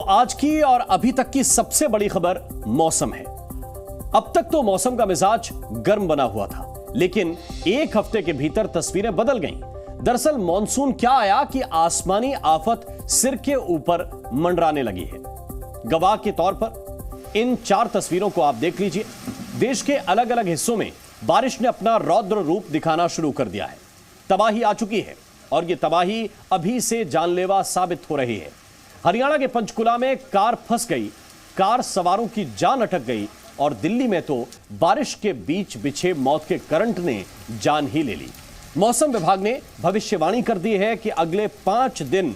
आज की और अभी तक की सबसे बड़ी खबर मौसम है। अब तक तो मौसम का मिजाज गर्म बना हुआ था, लेकिन एक हफ्ते के भीतर तस्वीरें बदल गईं। दरअसल मॉनसून क्या आया कि आसमानी आफत सिर के ऊपर मंडराने लगी है। गवाह के तौर पर इन 4 तस्वीरों को आप देख लीजिए। देश के अलग अलग हिस्सों में बारिश ने अपना रौद्र रूप दिखाना शुरू कर दिया है। तबाही आ चुकी है और यह तबाही अभी से जानलेवा साबित हो रही है। हरियाणा के पंचकुला में कार फंस गई, कार सवारों की जान अटक गई और दिल्ली में तो बारिश के बीच बिछे मौत के करंट ने जान ही ले ली। मौसम विभाग ने भविष्यवाणी कर दी है कि अगले 5 दिन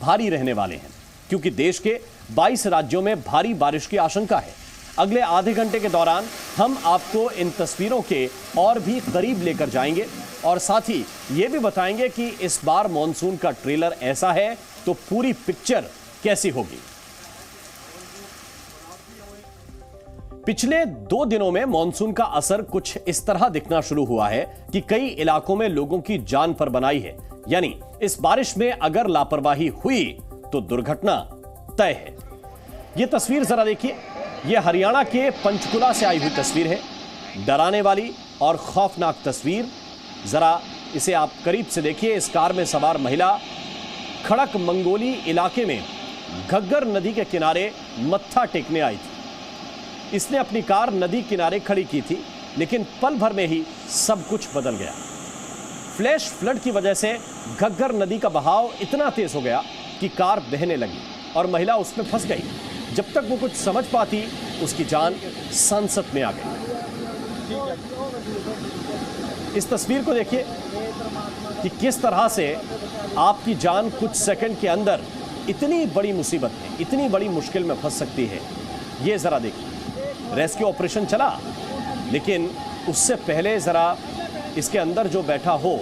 भारी रहने वाले हैं, क्योंकि देश के 22 राज्यों में भारी बारिश की आशंका है। अगले आधे घंटे के दौरान हम आपको इन तस्वीरों के और भी करीब लेकर जाएंगे और साथ ही यह भी बताएंगे कि इस बार मॉनसून का ट्रेलर ऐसा है तो पूरी पिक्चर कैसी होगी। पिछले 2 दिनों में मॉनसून का असर कुछ इस तरह दिखना शुरू हुआ है कि कई इलाकों में लोगों की जान पर बनाई है। यानी इस बारिश में अगर लापरवाही हुई तो दुर्घटना तय है। यह तस्वीर जरा देखिए। यह हरियाणा के पंचकुला से आई हुई तस्वीर है। डराने वाली और खौफनाक तस्वीर। जरा इसे आप करीब से देखिए। इस कार में सवार महिला खड़क मंगोली इलाके में घग्गर नदी के किनारे मत्था टेकने आई थी। इसने अपनी कार नदी किनारे खड़ी की थी, लेकिन पल भर में ही सब कुछ बदल गया। फ्लैश फ्लड की वजह से घग्गर नदी का बहाव इतना तेज हो गया कि कार बहने लगी और महिला उसमें फंस गई। जब तक वो कुछ समझ पाती, उसकी जान संसत में आ गई। इस तस्वीर को देखिए कि किस तरह से आपकी जान कुछ सेकंड के अंदर इतनी बड़ी मुसीबत में, इतनी बड़ी मुश्किल में फंस सकती है। ये जरा देखिए। रेस्क्यू ऑपरेशन चला, लेकिन उससे पहले जरा इसके अंदर जो बैठा हो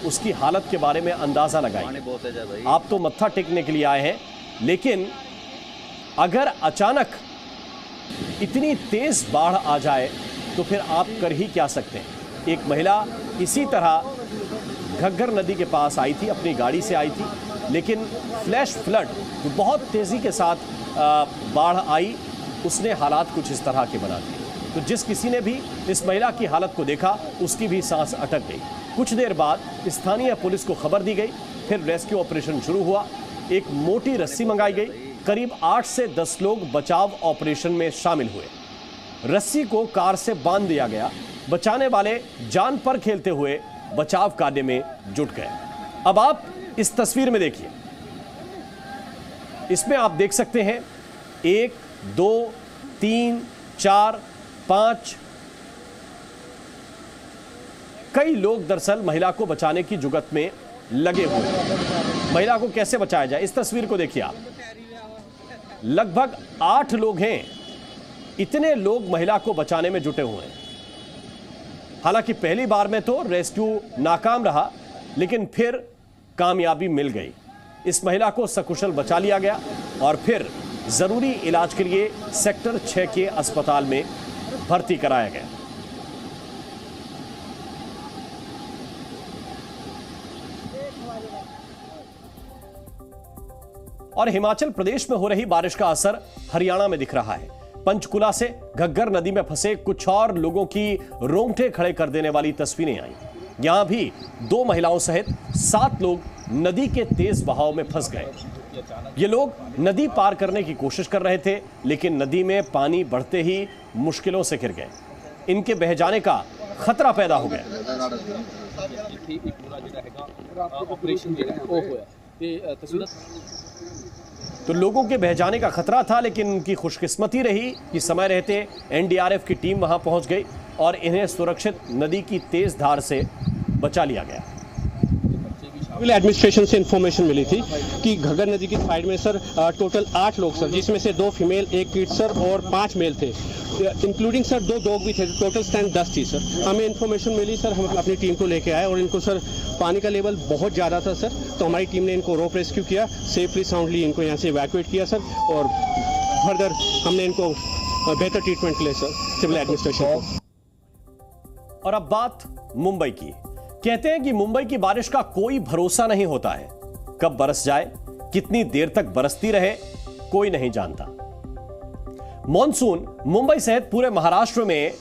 उसकी हालत के बारे में अंदाजा लगाइए। आप तो मत्था टेकने के लिए आए हैं, लेकिन अगर अचानक इतनी तेज बाढ़ आ जाए तो फिर आप कर ही क्या सकते हैं। एक महिला इसी तरह घग्गर नदी के पास आई थी, अपनी गाड़ी से आई थी, लेकिन फ्लैश फ्लड जो बहुत तेजी के साथ बाढ़ आई, उसने हालात कुछ इस तरह के बना दिए। तो जिस किसी ने भी इस महिला की हालत को देखा, उसकी भी सांस अटक गई। कुछ देर बाद स्थानीय पुलिस को खबर दी गई। फिर रेस्क्यू ऑपरेशन शुरू हुआ। एक मोटी रस्सी मंगाई गई। करीब 8 से 10 लोग बचाव ऑपरेशन में शामिल हुए। रस्सी को कार से बांध दिया गया। बचाने वाले जान पर खेलते हुए बचाव कार्य में जुट गए। अब आप इस तस्वीर में देखिए। इसमें आप देख सकते हैं 1, 2, 3, 4, 5 कई लोग दरअसल महिला को बचाने की जुगत में लगे हुए हैं। महिला को कैसे बचाया जाए, इस तस्वीर को देखिए आप। लगभग 8 लोग हैं। इतने लोग महिला को बचाने में जुटे हुए हैं। हालांकि पहली बार में तो रेस्क्यू नाकाम रहा, लेकिन फिर कामयाबी मिल गई। इस महिला को सकुशल बचा लिया गया और फिर जरूरी इलाज के लिए सेक्टर 6 के अस्पताल में भर्ती कराया गया। और हिमाचल प्रदेश में हो रही बारिश का असर हरियाणा में दिख रहा है। पंचकुला से घग्गर नदी में फंसे कुछ और लोगों की रोंगटे खड़े कर देने वाली तस्वीरें आई। यहां भी 2 महिलाओं सहित 7 लोग नदी के तेज बहाव में फंस गए। ये लोग नदी पार करने की कोशिश कर रहे थे, लेकिन नदी में पानी बढ़ते ही मुश्किलों से घिर गए। इनके बह जाने का खतरा पैदा हो गया। तो लोगों के बह जाने का खतरा था, लेकिन उनकी खुशकिस्मती रही कि समय रहते एनडीआरएफ की टीम वहां पहुंच गई और इन्हें सुरक्षित नदी की तेज धार से बचा लिया गया। सिविल एडमिनिस्ट्रेशन से इन्फॉर्मेशन मिली थी कि घग्गर नदी की साइड में सर टोटल 8 लोग सर, जिसमें से 2 फीमेल, 1 किड सर और 5 मेल थे, इंक्लूडिंग सर 2 डॉग भी थे। टोटल स्ट्रेंथ 10 थी सर। हमें इन्फॉर्मेशन मिली सर, हम अपनी टीम को लेके आए और इनको सर पानी का लेवल बहुत ज़्यादा था सर, तो हमारी टीम ने इनको रोप रेस्क्यू किया, सेफली साउंडली इनको यहाँ से इवैक्यूएट किया सर, और फर्दर हमने इनको बेहतर ट्रीटमेंट के लिए सर सिविल एडमिनिस्ट्रेशन को। और अब बात मुंबई की। कहते हैं कि मुंबई की बारिश का कोई भरोसा नहीं होता है, कब बरस जाए, कितनी देर तक बरसती रहे, कोई नहीं जानता। मॉनसून मुंबई सहित पूरे महाराष्ट्र में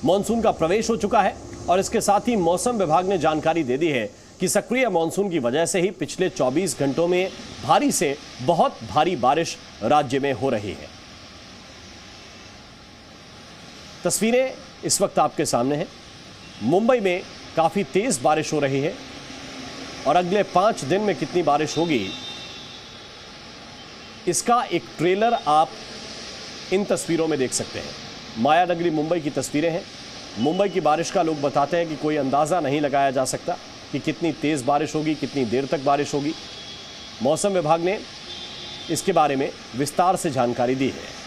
मॉनसून का प्रवेश हो चुका है और इसके साथ ही मौसम विभाग ने जानकारी दे दी है कि सक्रिय मॉनसून की वजह से ही पिछले 24 घंटों में भारी से बहुत भारी बारिश राज्य में हो रही है। तस्वीरें इस वक्त आपके सामने हैं। मुंबई में काफी तेज बारिश हो रही है और अगले 5 दिन में कितनी बारिश होगी इसका एक ट्रेलर आप इन तस्वीरों में देख सकते हैं। मायानगरी मुंबई की तस्वीरें हैं। मुंबई की बारिश का लोग बताते हैं कि कोई अंदाजा नहीं लगाया जा सकता कि कितनी तेज बारिश होगी, कितनी देर तक बारिश होगी। मौसम विभाग ने इसके बारे में विस्तार से जानकारी दी है।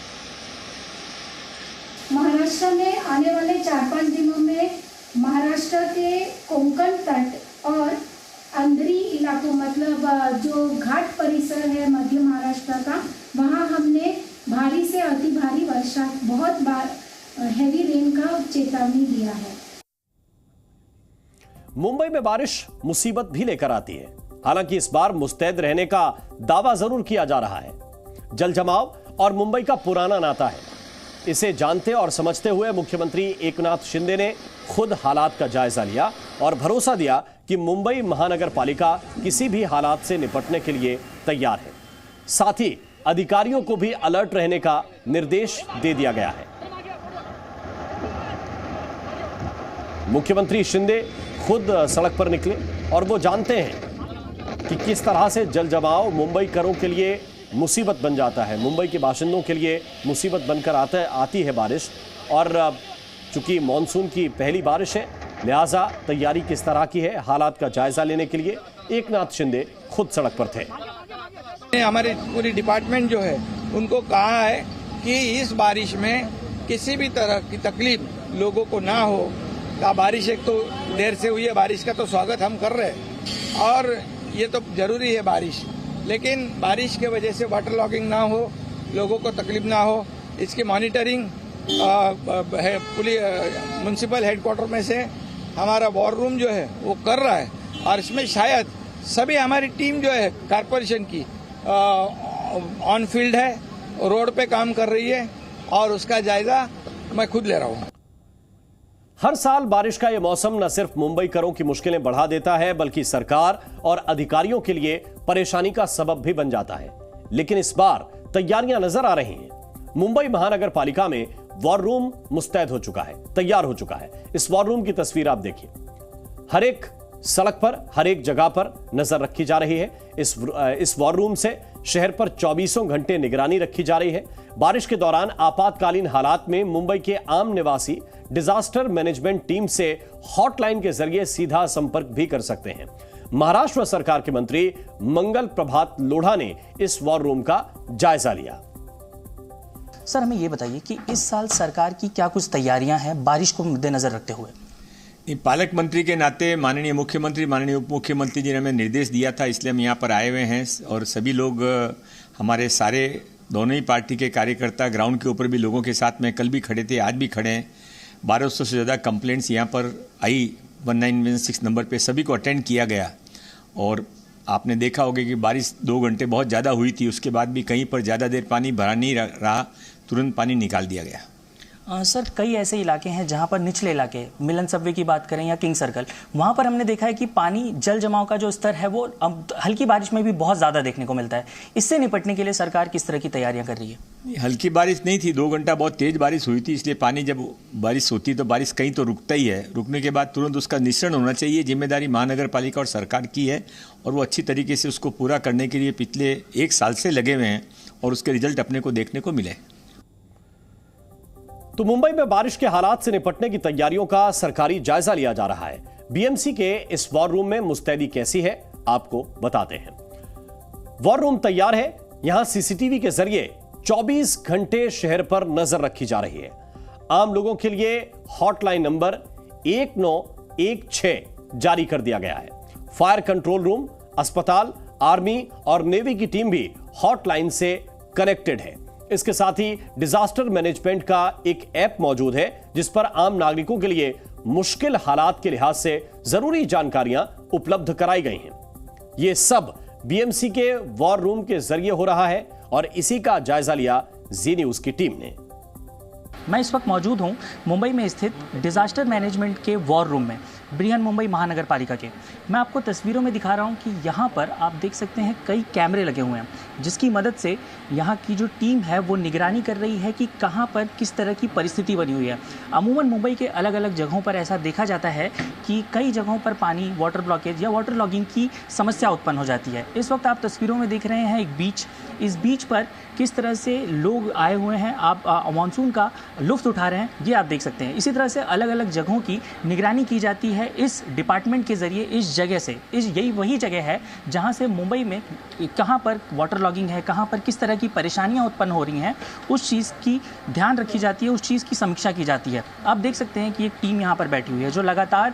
महाराष्ट्र में आने वाले 4-5 दिनों में महाराष्ट्र के कोंकण तट और अंदरी इलाकों मतलब जो घाट परिसर है मध्य महाराष्ट्र का, वहां हमने भारी से अति भारी वर्षा, बहुत बार हेवी रेन का चेतावनी दिया है। मुंबई में बारिश मुसीबत भी लेकर आती है। हालांकि इस बार मुस्तैद रहने का दावा जरूर किया जा रहा है। जल जमाव और मुंबई का पुराना नाता है। इसे जानते और समझते हुए मुख्यमंत्री एकनाथ शिंदे ने खुद हालात का जायजा लिया और भरोसा दिया कि मुंबई महानगर पालिका किसी भी हालात से निपटने के लिए तैयार है। साथ ही अधिकारियों को भी अलर्ट रहने का निर्देश दे दिया गया है। मुख्यमंत्री शिंदे खुद सड़क पर निकले और वो जानते हैं कि किस तरह से जल जमाव मुंबई करों के लिए मुसीबत बन जाता है। मुंबई के बाशिंदों के लिए मुसीबत बनकर आती है बारिश। और चूंकि मॉनसून की पहली बारिश है, लिहाजा तैयारी किस तरह की है, हालात का जायजा लेने के लिए एकनाथ शिंदे खुद सड़क पर थे। हमारी पूरी डिपार्टमेंट जो है उनको कहा है कि इस बारिश में किसी भी तरह की तकलीफ लोगों को ना हो। बारिश एक तो देर से हुई है, बारिश का तो स्वागत हम कर रहे हैं और ये तो जरूरी है बारिश, लेकिन बारिश के वजह से वाटर लॉगिंग ना हो, लोगों को तकलीफ ना हो, इसकी मॉनिटरिंग है म्युनिसिपल हेडक्वार्टर में से हमारा वॉर रूम जो है वो कर रहा है। और इसमें शायद सभी हमारी टीम जो है कारपोरेशन की ऑन फील्ड है, रोड पे काम कर रही है और उसका जायजा मैं खुद ले रहा हूँ। हर साल बारिश का यह मौसम न सिर्फ मुंबई करों की मुश्किलें बढ़ा देता है, बल्कि सरकार और अधिकारियों के लिए परेशानी का सबब भी बन जाता है। लेकिन इस बार तैयारियां नजर आ रही हैं। मुंबई महानगर पालिका में वॉर रूम मुस्तैद हो चुका है, तैयार हो चुका है। इस वॉर रूम की तस्वीर आप देखिए। हर एक सड़क पर, हर एक जगह पर नजर रखी जा रही है। इस वॉर रूम से शहर पर 24 घंटे निगरानी रखी जा रही है। बारिश के दौरान आपातकालीन हालात में मुंबई के आम निवासी डिजास्टर मैनेजमेंट टीम से हॉटलाइन के जरिए सीधा संपर्क भी कर सकते हैं। महाराष्ट्र सरकार के मंत्री मंगल प्रभात लोढ़ा ने इस वॉर रूम का जायजा लिया। सर, हमें यह बताइए कि इस साल सरकार की क्या कुछ तैयारियां हैं बारिश को मद्देनजर रखते हुए? पालक मंत्री के नाते माननीय मुख्यमंत्री, माननीय उप मुख्यमंत्री जी ने हमें निर्देश दिया था, इसलिए हम यहाँ पर आए हुए हैं। और सभी लोग, हमारे सारे दोनों ही पार्टी के कार्यकर्ता ग्राउंड के ऊपर भी लोगों के साथ में कल भी खड़े थे, आज भी खड़े हैं। 1200 से ज़्यादा कंप्लेंट्स यहाँ पर आई 1916 नंबर पे, सभी को अटेंड किया गया। और आपने देखा होगा कि बारिश 2 घंटे बहुत ज़्यादा हुई थी, उसके बाद भी कहीं पर ज़्यादा देर पानी भरा नहीं रहा, तुरंत पानी निकाल दिया गया। सर, कई ऐसे इलाके हैं जहां पर निचले इलाके, मिलन सबवे की बात करें या किंग सर्कल, वहां पर हमने देखा है कि पानी जल जमाव का जो स्तर है वो हल्की बारिश में भी बहुत ज़्यादा देखने को मिलता है। इससे निपटने के लिए सरकार किस तरह की तैयारियां कर रही है? हल्की बारिश नहीं थी, 2 घंटा बहुत तेज बारिश हुई थी, इसलिए पानी जब बारिश होती है तो बारिश कहीं तो रुकता ही है। रुकने के बाद तुरंत उसका निस्सरण होना चाहिए। जिम्मेदारी महानगर पालिका और सरकार की है और वो अच्छी तरीके से उसको पूरा करने के लिए पिछले 1 साल से लगे हुए हैं और उसके रिजल्ट अपने को देखने को मिले। तो मुंबई में बारिश के हालात से निपटने की तैयारियों का सरकारी जायजा लिया जा रहा है। बीएमसी के इस वॉर रूम में मुस्तैदी कैसी है, आपको बताते हैं। वॉर रूम तैयार है। यहां सीसीटीवी के जरिए 24 घंटे शहर पर नजर रखी जा रही है। आम लोगों के लिए हॉटलाइन नंबर 1916 जारी कर दिया गया है। फायर कंट्रोल रूम, अस्पताल, आर्मी और नेवी की टीम भी हॉटलाइन से कनेक्टेड है। इसके साथ ही डिजास्टर मैनेजमेंट का एक ऐप मौजूद है जिस पर आम नागरिकों के लिए मुश्किल हालात के लिहाज से जरूरी जानकारियां उपलब्ध कराई गई हैं। यह सब बीएमसी के वॉर रूम के जरिए हो रहा है और इसी का जायजा लिया जी न्यूज की टीम ने। मैं इस वक्त मौजूद हूं मुंबई में स्थित डिजास्टर मैनेजमेंट के वॉर रूम में, बृहन मुंबई महानगर पालिका के। मैं आपको तस्वीरों में दिखा रहा हूं कि यहां पर आप देख सकते हैं कई कैमरे लगे हुए हैं, जिसकी मदद से यहां की जो टीम है वो निगरानी कर रही है कि कहां पर किस तरह की परिस्थिति बनी हुई है। अमूमन मुंबई के अलग अलग जगहों पर ऐसा देखा जाता है कि कई जगहों पर पानी, वाटर ब्लॉकेज या वाटर लॉगिंग की समस्या उत्पन्न हो जाती है। इस वक्त आप तस्वीरों में देख रहे हैं एक बीच, इस बीच पर किस तरह से लोग आए हुए हैं, आप मानसून का लुत्फ उठा रहे हैं, ये आप देख सकते हैं। इसी तरह से अलग अलग जगहों की निगरानी की जाती है इस डिपार्टमेंट के जरिए। इस जगह से यही वही जगह है जहां से मुंबई में कहां पर वाटर लॉगिंग है, कहां पर किस तरह की परेशानियां उत्पन्न हो रही हैं, उस चीज़ की ध्यान रखी जाती है, उस चीज़ की समीक्षा की जाती है। आप देख सकते हैं कि एक टीम यहाँ पर बैठी हुई है जो लगातार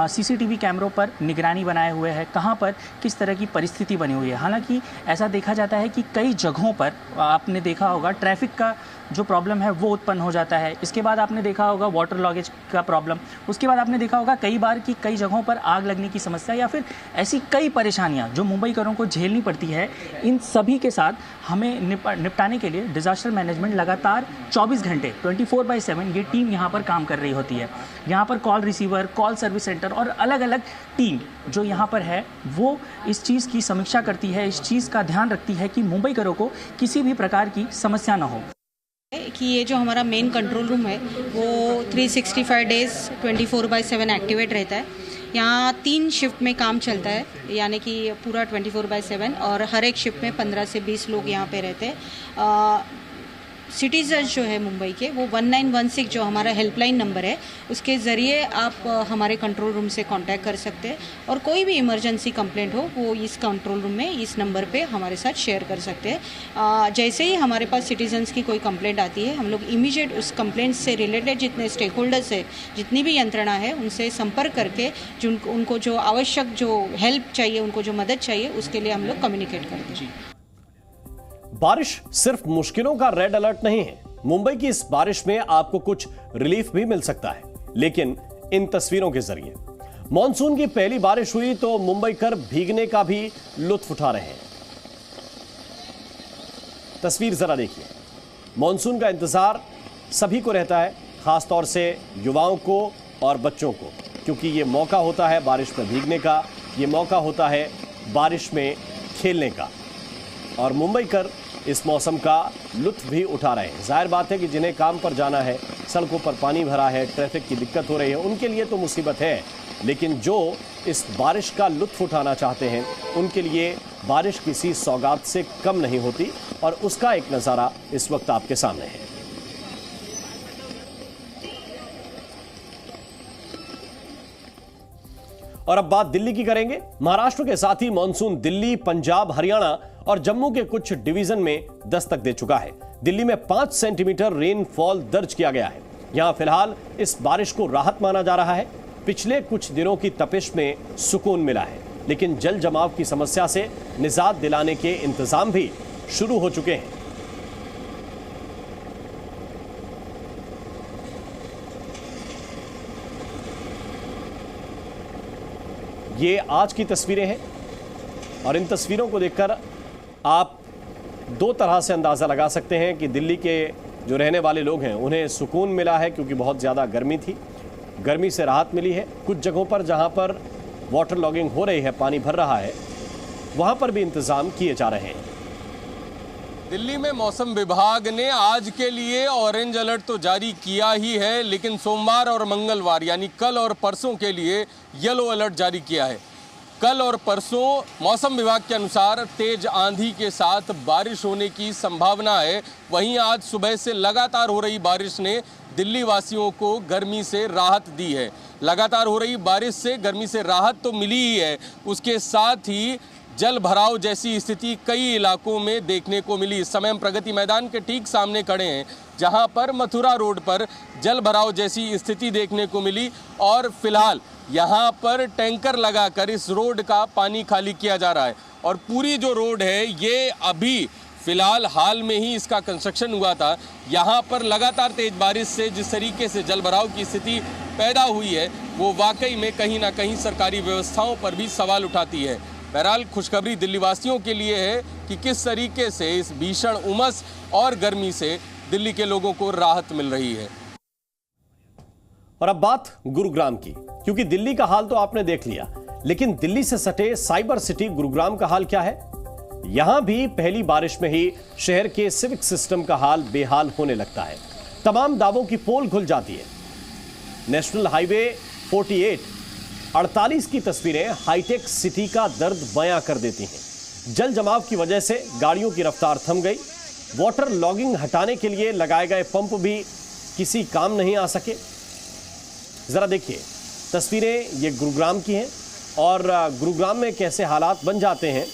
CCTV कैमरों पर निगरानी बनाए हुए है, कहाँ पर किस तरह की परिस्थिति बनी हुई है। हालांकि ऐसा देखा जाता है कि कई जगहों पर आपने देखा होगा ट्रैफिक का जो प्रॉब्लम है वो उत्पन्न हो जाता है। इसके बाद आपने देखा होगा वाटर लॉगेज का प्रॉब्लम, उसके बाद आपने देखा होगा कई बार कि कई जगहों पर आग लगने की समस्या या फिर ऐसी कई परेशानियां जो मुंबईकरों को झेलनी पड़ती है। इन सभी के साथ हमें निपटाने के लिए डिजास्टर मैनेजमेंट लगातार 24 घंटे 24/7 ये टीम यहाँ पर काम कर रही होती है। यहाँ पर call receiver, call service centre और अलग अलग टीम जो यहाँ पर है वो इस चीज़ की समीक्षा करती है, इस चीज़ का ध्यान रखती है कि मुंबईकरों को किसी भी प्रकार की समस्या न हो। कि ये जो हमारा मेन कंट्रोल रूम है वो 365 डेज 24/7 एक्टिवेट रहता है। यहाँ 3 शिफ्ट में काम चलता है, यानी कि पूरा 24/7, और हर एक शिफ्ट में 15 से 20 लोग यहाँ पे रहते हैं। सिटीजन्स जो है मुंबई के वो 1916 जो हमारा हेल्पलाइन नंबर है उसके ज़रिए आप हमारे कंट्रोल रूम से कांटेक्ट कर सकते हैं, और कोई भी इमरजेंसी कंप्लेंट हो वो इस कंट्रोल रूम में इस नंबर पे हमारे साथ शेयर कर सकते हैं। जैसे ही हमारे पास सिटीजन्स की कोई कंप्लेंट आती है हम लोग इमीडिएट उस कंप्लेंट से रिलेटेड जितने स्टेक होल्डर्स है, जितनी भी यंत्रणा है, उनसे संपर्क करके जो उनको जो आवश्यक जो हेल्प चाहिए, उनको जो मदद चाहिए, उसके लिए हम लोग कम्युनिकेट करते हैं। बारिश सिर्फ मुश्किलों का रेड अलर्ट नहीं है। मुंबई की इस बारिश में आपको कुछ रिलीफ भी मिल सकता है, लेकिन इन तस्वीरों के जरिए। मॉनसून की पहली बारिश हुई तो मुंबईकर भीगने का भी लुत्फ उठा रहे हैं। तस्वीर जरा देखिए। मॉनसून का इंतजार सभी को रहता है, खासतौर से युवाओं को और बच्चों को, क्योंकि ये मौका होता है बारिश में भीगने का, ये मौका होता है बारिश में खेलने का, और मुंबईकर इस मौसम का लुत्फ भी उठा रहे हैं। जाहिर बात है कि जिन्हें काम पर जाना है, सड़कों पर पानी भरा है, ट्रैफिक की दिक्कत हो रही है, उनके लिए तो मुसीबत है, लेकिन जो इस बारिश का लुत्फ उठाना चाहते हैं उनके लिए बारिश किसी सौगात से कम नहीं होती, और उसका एक नज़ारा इस वक्त आपके सामने है। और अब बात दिल्ली की करेंगे। महाराष्ट्र के साथ ही मॉनसून दिल्ली, पंजाब, हरियाणा और जम्मू के कुछ डिवीजन में दस्तक दे चुका है। दिल्ली में 5 सेंटीमीटर रेनफॉल दर्ज किया गया है। यहां फिलहाल इस बारिश को राहत माना जा रहा है। पिछले कुछ दिनों की तपिश में सुकून मिला है, लेकिन जल जमाव की समस्या से निजात दिलाने के इंतजाम भी शुरू हो चुके हैं। ये आज की तस्वीरें हैं, और इन तस्वीरों को देखकर आप 2 तरह से अंदाज़ा लगा सकते हैं कि दिल्ली के जो रहने वाले लोग हैं उन्हें सुकून मिला है, क्योंकि बहुत ज़्यादा गर्मी थी, गर्मी से राहत मिली है। कुछ जगहों पर जहां पर वाटर लॉगिंग हो रही है, पानी भर रहा है, वहां पर भी इंतज़ाम किए जा रहे हैं। दिल्ली में मौसम विभाग ने आज के लिए ऑरेंज अलर्ट तो जारी किया ही है, लेकिन सोमवार और मंगलवार यानी कल और परसों के लिए येलो अलर्ट जारी किया है। कल और परसों मौसम विभाग के अनुसार तेज आंधी के साथ बारिश होने की संभावना है। वहीं आज सुबह से लगातार हो रही बारिश ने दिल्ली वासियों को गर्मी से राहत दी है। लगातार हो रही बारिश से गर्मी से राहत तो मिली ही है, उसके साथ ही जल भराव जैसी स्थिति कई इलाकों में देखने को मिली। इस समय हम प्रगति मैदान के ठीक सामने खड़े हैं, जहां पर मथुरा रोड पर जल भराव जैसी स्थिति देखने को मिली, और फिलहाल यहां पर टैंकर लगाकर इस रोड का पानी खाली किया जा रहा है। और पूरी जो रोड है ये अभी फिलहाल हाल में ही इसका कंस्ट्रक्शन हुआ था। यहाँ पर लगातार तेज बारिश से जिस तरीके से जल भराव की स्थिति पैदा हुई है वो वाकई में कहीं ना कहीं सरकारी व्यवस्थाओं पर भी सवाल उठाती है। बहरहाल खुशखबरी दिल्ली वासियों के लिए है कि किस तरीके से इस भीषण उमस और गर्मी से दिल्ली के लोगों को राहत मिल रही है। और अब बात गुरुग्राम की, क्योंकि दिल्ली का हाल तो आपने देख लिया, लेकिन दिल्ली से सटे साइबर सिटी गुरुग्राम का हाल क्या है? यहां भी पहली बारिश में ही शहर के सिविक सिस्टम का हाल बेहाल होने लगता है। तमाम दावों की पोल खुल जाती है। नेशनल हाईवे 48 की तस्वीरें हाईटेक सिटी का दर्द बयां कर देती हैं। जल जमाव की वजह से गाड़ियों की रफ्तार थम गई। वाटर लॉगिंग हटाने के लिए लगाए गए पंप भी किसी काम नहीं आ सके। जरा देखिए तस्वीरें, ये गुरुग्राम की हैं और गुरुग्राम में कैसे हालात बन जाते हैं।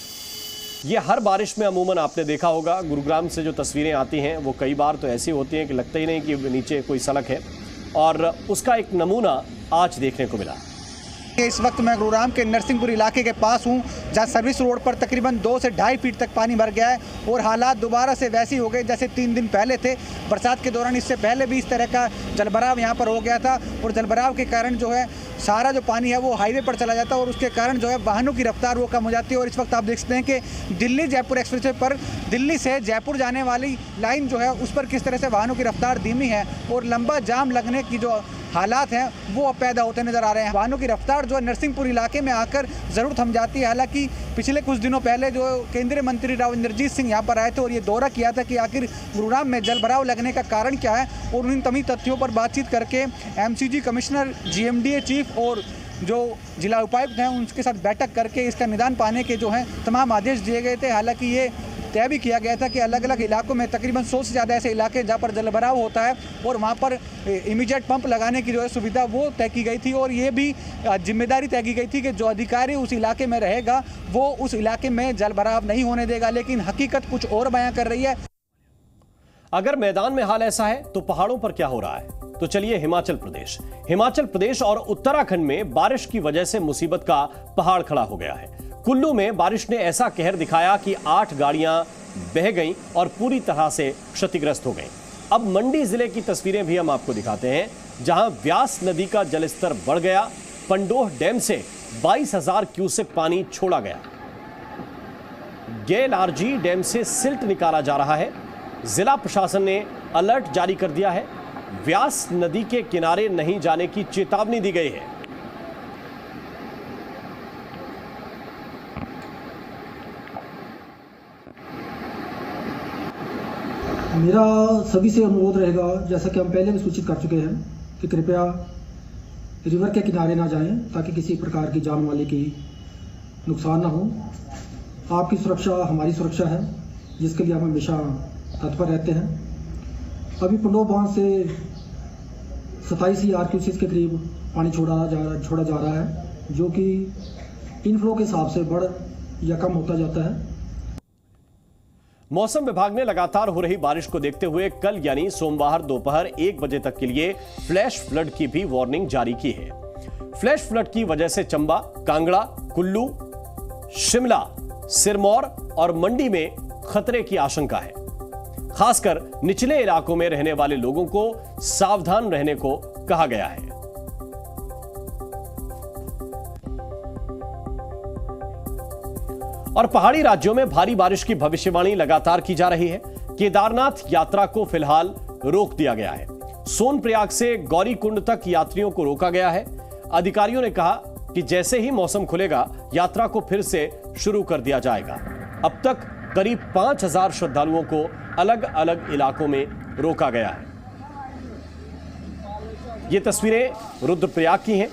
ये हर बारिश में अमूमन आपने देखा होगा, गुरुग्राम से जो तस्वीरें आती हैं वो कई बार तो ऐसी होती हैं कि लगता ही नहीं कि नीचे कोई सड़क है, और उसका एक नमूना आज देखने को मिला। इस वक्त मैं गुरुग्राम के नरसिंहपुर इलाके के पास हूं, जहां सर्विस रोड पर तकरीबन 2 से 2.5 फीट तक पानी भर गया है और हालात दोबारा से वैसे हो गए जैसे 3 दिन पहले थे। बरसात के दौरान इससे पहले भी इस तरह का जलभराव यहां पर हो गया था और जलभराव के कारण जो है सारा जो पानी है वो हाईवे पर चला जाता है और उसके कारण जो है वाहनों की रफ्तार वो कम हो जाती है। और इस वक्त आप देख सकते हैं कि दिल्ली जयपुर एक्सप्रेसवे पर दिल्ली से जयपुर जाने वाली लाइन जो है उस पर किस तरह से वाहनों की रफ्तार धीमी है और लंबा जाम लगने की जो हालात हैं वो अब पैदा होते नजर आ रहे हैं। वाहनों की रफ्तार जो है नरसिंहपुर इलाके में आकर जरूर थम जाती है। हालांकि पिछले कुछ दिनों पहले जो केंद्रीय मंत्री राव इंद्रजीत सिंह यहाँ पर आए थे और ये दौरा किया था कि आखिर गुरुग्राम में जलभराव लगने का कारण क्या है, और उन तमाम तथ्यों पर बातचीत करके एमसीजी कमिश्नर, जीएमडीए चीफ और जो जिला उपायुक्त हैं उनके साथ बैठक करके इसका निदान पाने के जो हैं तमाम आदेश दिए गए थे। हालांकि ये तय भी किया गया था कि अलग अलग इलाकों में तकरीबन 100 से ज़्यादा ऐसे इलाके जहाँ पर जलभराव होता है और वहाँ पर इमीडिएट पंप लगाने की जो है सुविधा वो तय की गई थी। और ये भी जिम्मेदारी तय की गई थी कि जो अधिकारी उस इलाके में रहेगा वो उस इलाके में जलभराव नहीं होने देगा, लेकिन हकीकत कुछ और बयां कर रही है। अगर मैदान में हाल ऐसा है तो पहाड़ों पर क्या हो रहा है? तो चलिए हिमाचल प्रदेश और उत्तराखंड में बारिश की वजह से मुसीबत का पहाड़ खड़ा हो गया है। कुल्लू में बारिश ने ऐसा कहर दिखाया कि 8 गाड़ियां बह गईं और पूरी तरह से क्षतिग्रस्त हो गईं। अब मंडी जिले की तस्वीरें भी हम आपको दिखाते हैं, जहां व्यास नदी का जलस्तर बढ़ गया। पंडोह डैम से 22,000 क्यूसेक पानी छोड़ा गया। गेल आरजी डैम से सिल्ट निकाला जा रहा है। जिला प्रशासन ने अलर्ट जारी कर दिया है। व्यास नदी के किनारे नहीं जाने की चेतावनी दी गई है। मेरा सभी से अनुरोध रहेगा, जैसा कि हम पहले भी सूचित कर चुके हैं, कि कृपया रिवर के किनारे ना जाएं ताकि किसी प्रकार की जान माली की नुकसान ना हो। आपकी सुरक्षा हमारी सुरक्षा है, जिसके लिए हम हमेशा तत्पर रहते हैं। अभी पंडोह बांध से 27,000 क्यूसेक के करीब पानी छोड़ा जा रहा है, जो कि इनफ्लो के हिसाब से बढ़ या कम होता जाता है। मौसम विभाग ने लगातार हो रही बारिश को देखते हुए कल यानी सोमवार दोपहर 1 बजे तक के लिए फ्लैश फ्लड की भी वार्निंग जारी की है। फ्लैश फ्लड की वजह से चंबा, कांगड़ा, कुल्लू, शिमला, सिरमौर और मंडी में खतरे की आशंका है। खासकर निचले इलाकों में रहने वाले लोगों को सावधान रहने को कहा गया है। और पहाड़ी राज्यों में भारी बारिश की भविष्यवाणी लगातार की जा रही है। केदारनाथ यात्रा को फिलहाल रोक दिया गया है। सोनप्रयाग से गौरीकुंड तक यात्रियों को रोका गया है। अधिकारियों ने कहा कि जैसे ही मौसम खुलेगा यात्रा को फिर से शुरू कर दिया जाएगा। अब तक करीब 5,000 श्रद्धालुओं को अलग अलग इलाकों में रोका गया है। ये तस्वीरें रुद्रप्रयाग की हैं।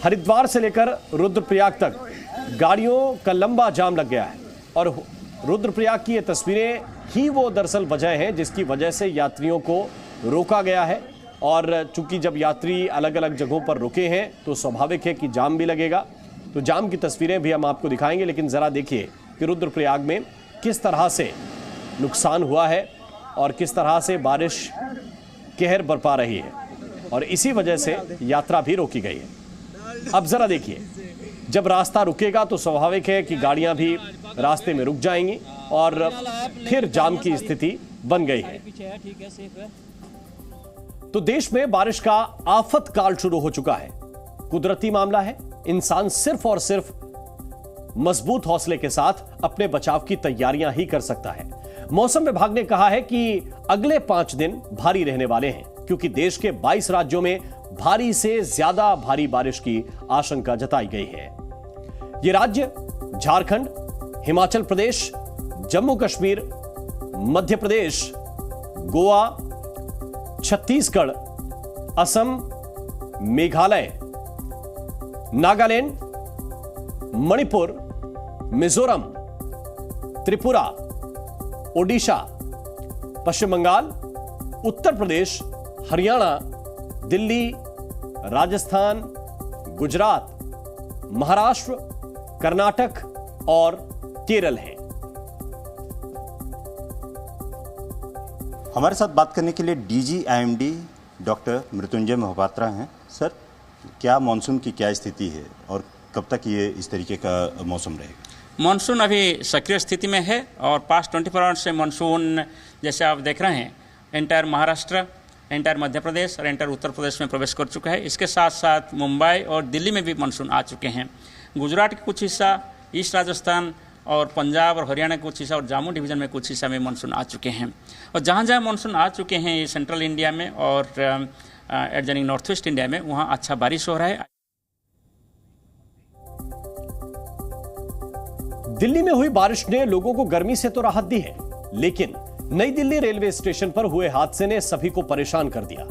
हरिद्वार से लेकर रुद्रप्रयाग तक गाड़ियों का लंबा जाम लग गया है और रुद्रप्रयाग की ये तस्वीरें ही वो दरअसल वजह है जिसकी वजह से यात्रियों को रोका गया है। और चूंकि जब यात्री अलग अलग जगहों पर रुके हैं तो स्वाभाविक है कि जाम भी लगेगा। तो जाम की तस्वीरें भी हम आपको दिखाएंगे, लेकिन जरा देखिए कि रुद्रप्रयाग में किस तरह से नुकसान हुआ है और किस तरह से बारिश कहर बरपा रही है और इसी वजह से यात्रा भी रोकी गई है। अब जरा देखिए, जब रास्ता रुकेगा तो स्वाभाविक है कि गाड़ियां भी रास्ते में रुक जाएंगी और फिर जाम की स्थिति बन गई है। तो देश में बारिश का आफत काल शुरू हो चुका है। कुदरती मामला है इंसान सिर्फ और सिर्फ मजबूत हौसले के साथ अपने बचाव की तैयारियां ही कर सकता है। मौसम विभाग ने कहा है कि अगले 5 दिन भारी रहने वाले हैं, क्योंकि देश के 22 राज्यों में भारी से ज्यादा भारी बारिश की आशंका जताई गई है। ये राज्य झारखंड, हिमाचल प्रदेश, जम्मू कश्मीर, मध्य प्रदेश, गोवा, छत्तीसगढ़, असम, मेघालय, नागालैंड, मणिपुर, मिजोरम, त्रिपुरा, ओडिशा, पश्चिम बंगाल, उत्तर प्रदेश, हरियाणा, दिल्ली, राजस्थान, गुजरात, महाराष्ट्र, कर्नाटक और केरल है। हमारे साथ बात करने के लिए DG IMD doctor Mrityunjay Mohapatra हैं। सर, क्या मानसून की क्या स्थिति है और कब तक ये इस तरीके का मौसम रहेगा? मानसून अभी सक्रिय स्थिति में है और पास्ट 24 आवर्स से मानसून जैसे आप देख रहे हैं एंटायर महाराष्ट्र, एंटायर मध्य प्रदेश और एंटायर उत्तर प्रदेश में प्रवेश कर चुका है। इसके साथ साथ मुंबई और दिल्ली में भी मानसून आ चुके हैं। गुजरात के कुछ हिस्सा, ईस्ट राजस्थान और पंजाब और हरियाणा के कुछ हिस्सा और जम्मू डिवीज़न में कुछ हिस्सा में मानसून आ चुके हैं। और जहाँ जहाँ मानसून आ चुके हैं ये सेंट्रल इंडिया में और एडजॉइनिंग नॉर्थ वेस्ट इंडिया में, वहाँ अच्छा बारिश हो रहा है। दिल्ली में हुई बारिश ने लोगों को गर्मी से तो राहत दी है, लेकिन नई दिल्ली रेलवे स्टेशन पर हुए हादसे ने सभी को परेशान कर दिया।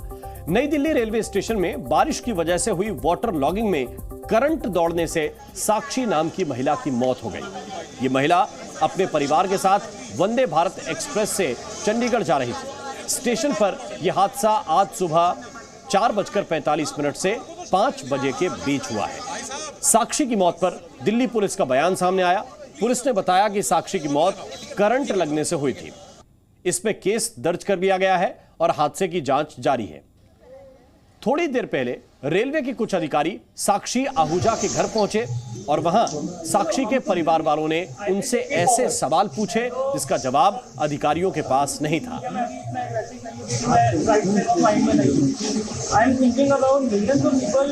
नई दिल्ली रेलवे स्टेशन में बारिश की वजह से हुई वाटर लॉगिंग में करंट दौड़ने से साक्षी नाम की महिला की मौत हो गई। ये महिला अपने परिवार के साथ वंदे भारत एक्सप्रेस से चंडीगढ़ जा रही थी। स्टेशन पर यह हादसा आज सुबह 4:45 से 5 बजे के बीच हुआ है। साक्षी की मौत पर दिल्ली पुलिस का बयान सामने आया। पुलिस ने बताया कि साक्षी की मौत करंट लगने से हुई थी। इसमें केस दर्ज कर लिया गया है और हादसे की जांच जारी है। थोड़ी देर पहले रेलवे के कुछ अधिकारी साक्षी आहूजा के घर पहुंचे और वहां साक्षी के परिवार वालों ने उनसे ऐसे सवाल पूछे जिसका जवाब अधिकारियों के पास नहीं था। I am thinking about millions of people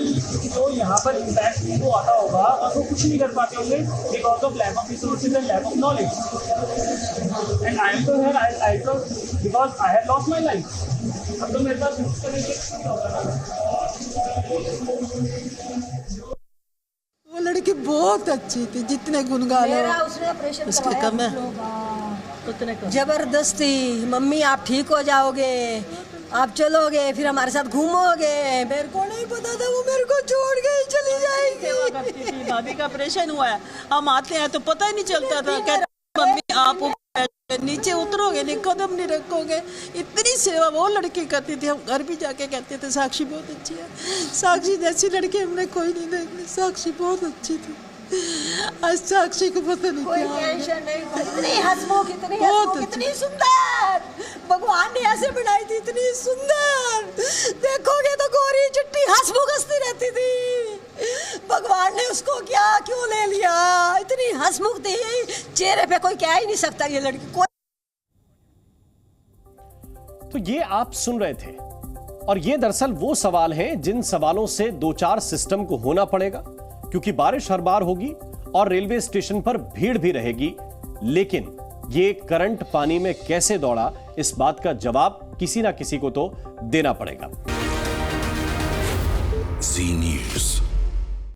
जो यहाँ पर इम्पैक्ट को आता होगा और वो कुछ नहीं कर पाते होंगे because of lack of resources and lack of knowledge. And I am तो हियर आई तो because I have lost my life. अब तो मेरे पास कुछ करने के होगा ना। वो लड़की बहुत अच्छी थी, जितने गुण गा लो उसके कम है। जबरदस्ती मम्मी आप ठीक हो जाओगे, आप चलोगे, फिर हमारे साथ घूमोगे। मेरे को नहीं पता था वो मेरे को छोड़ के ही चली जाएगी। भाभी का ऑपरेशन हुआ है, हम आते हैं तो पता ही नहीं चलता था। कहते मम्मी आप नीचे उतरोगे नहीं, कदम नहीं रखोगे। इतनी सेवा वो लड़की करती थी। हम घर भी जाके कहते थे साक्षी बहुत अच्छी है, साक्षी जैसी लड़की हमने कोई नहीं देखी। साक्षी बहुत अच्छी थी। आज साक्षी को पता नहीं कोई टेंशन नहीं। इतनी हंसमुख, इतनी सुंदर भगवान ने ऐसे बनाई थी, इतनी सुंदर। देखोगे तो गोरी चिट्टी हंसमुख हंसती रहती थी। भगवान ने उसको क्या क्यों ले लिया? इतनी हंसमुख थी, चेहरे पे कोई कह ही नहीं सकता ये लड़की कोई। तो ये आप सुन रहे थे और ये दरअसल वो सवाल हैं जिन सवालों से 2-4 सिस्टम को होना पड़ेगा, क्योंकि बारिश हर बार होगी और रेलवे स्टेशन पर भीड़ भी रहेगी। लेकिन ये करंट पानी में कैसे दौड़ा, इस बात का जवाब किसी ना किसी को तो देना पड़ेगा। जी न्यूज़।